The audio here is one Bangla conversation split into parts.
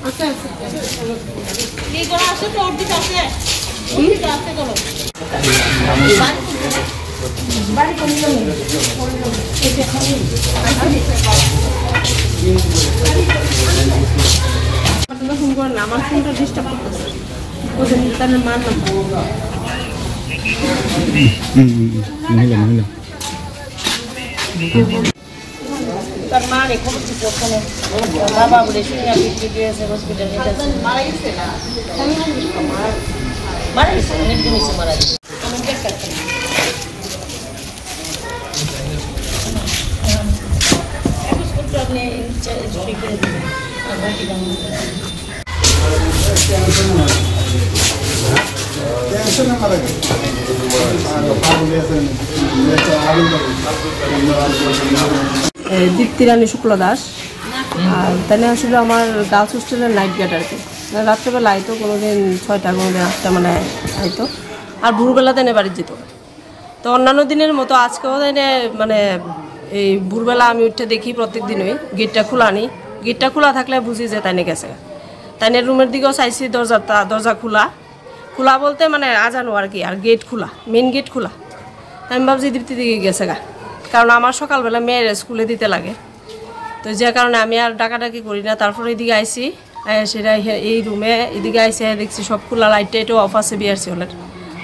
ফোন করেন না, আমার ফোনটা ডিস্টার্ব করতেছে। ওদের তাদের মান মহিলা তার মা রে খবর ছিল ওখানে বাবা বলে শুনে পিটি দিয়েছে হসপিটালে নিতেছে মারা গেছে না মারা গেছে অনেক দিন হয়েছে মারা গেছে আমি চেক করতে আপনি জুড়ি করে দিবেন আর বাকি দাম দীপ্তি রানী শুক্লা দাস। আর তাহলে আসলে আমার গার্লস হোস্টেলের নাইট গার্ড আর কি। রাত্রেবেলা আইতো কোনোদিন 6টা কোনোদিন 8টা মানে আইতো, আর ভোরবেলা তাই বাড়ি যেত। তো অন্যান্য দিনের মতো আজকেও তাই মানে এই ভোরবেলা আমি উঠে দেখি প্রত্যেক দিনই গেটটা খোলা নি। গেটটা খোলা থাকলে বুঝি যে তাইনে গেছে। তাইনের রুমের দিকেও চাইছি দরজা খোলা খোলা বলতে মানে আজানো আর কি, আর গেট খোলা, মেন গেট খোলা। আমি ভাবছি দীপ্তি দিকে গেছে গা, কারণ আমার সকালবেলা মেয়ের স্কুলে দিতে লাগে। তো যে কারণে আমি আর ডাকাডাকি করি না। তারপর এইদিকে আইসি, সেটা এই রুমে এদিকে আইসি দেখছি সব খোলা, লাইট টাইটও অফ আছে বিআরসি হলের।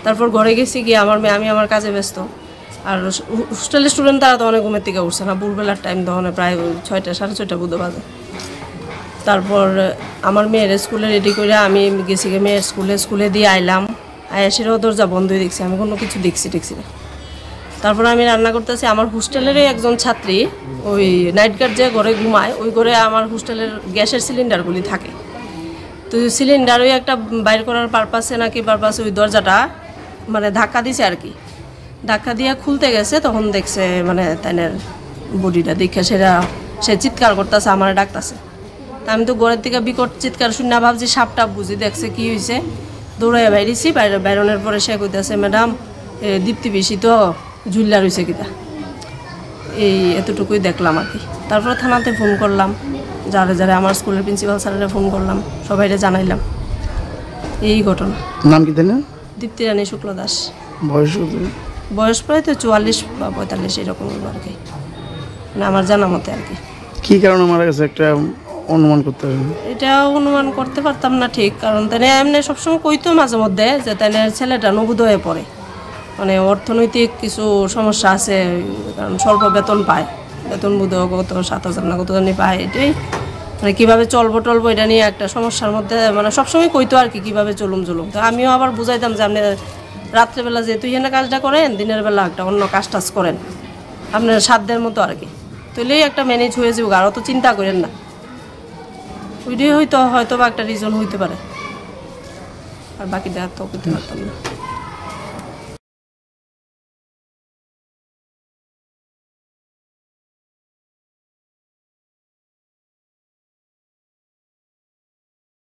তারপর ঘরে গেছি গিয়ে আমি আমার কাজে ব্যস্ত। আর হোস্টেলের স্টুডেন্ট তারা তো অনেক ঘুমের থেকে উঠছে না, ভোরবেলার টাইম তখন প্রায় 6টা 6:30 বুধ বাজে। তারপর আমার মেয়ের স্কুলে রেডি করে আমি গেছি গিয়ে মেয়ের স্কুলে দিয়ে আইলাম। সেটাও দরজা বন্ধই দেখছি, আমি কোনো কিছু দেখছি না। তারপর আমি রান্না করতেছি। আমার হোস্টেলেরই একজন ছাত্রী ওই নাইট গার্ড যে ঘরে ঘুমায়, ওই ঘরে আমার হোস্টেলের গ্যাসের সিলিন্ডারগুলি থাকে। তো সিলিন্ডার ওই একটা বাইর করার পারপাসে ওই দরজাটা মানে ধাক্কা দিছে আর কি। ধাক্কা দিয়ে খুলতে গেছে, তখন দেখছে মানে তাইনের বডিটা দেখে সে চিৎকার করতেছে, আমার ডাকতেছে। তা আমি তো ঘরের থেকে বিকট চিৎকার শুনে ভাবছি সাপটা বুঝি দেখছে কি হয়েছে। দৌড়াইয়া বাইরেছি, বাইরনের পরে সে কইতেছে ম্যাডাম দীপ্তি বেশি তো ঝুল্লা রয়েছে কিনা, এই এতটুকুই দেখলাম আর কি। তারপরে থানাতে ফোন করলাম, যারা আমার স্কুলের প্রিন্সিপাল স্যারেরা ফোন করলাম, সবাইরে জানাইলাম এই ঘটনা। নাম কি দেন? দীপ্তি রানী শুক্লা দাস। বয়স প্রায় তো 44 বা 45 এরকম আর কি, মানে আমার জানা মতে আর কি। কী কারণে মারা গেছে একটা অনুমান করতে হবে? এটা অনুমান করতে পারতাম না ঠিক, কারণ তাই এমনি সবসময় কইতো মাঝে মধ্যে যে তাই ছেলেটা নবোদয়ে পড়ে, মানে অর্থনৈতিক কিছু সমস্যা আছে, কারণ স্বল্প বেতন পায়, বেতন বোধহয় কত 7,000 না কত জানি পায়। এটাই মানে কীভাবে চলবো এটা নিয়ে একটা সমস্যার মধ্যে মানে সবসময় কইতো আর কি, কীভাবে চলুম। তো আমিও আবার বুঝাইতাম যে আপনি রাত্রেবেলা যেহেতু এখানে কাজটা করেন, দিনের বেলা একটা অন্য কাজ করেন আপনার সাধ্যের মতো আর কি, তাহলেই একটা ম্যানেজ হয়ে যাবে। আরও তো চিন্তা করেন না, ওইটাই হয়তো বা একটা রিজন হইতে পারে, আর বাকিটা তো করতে পারতাম না।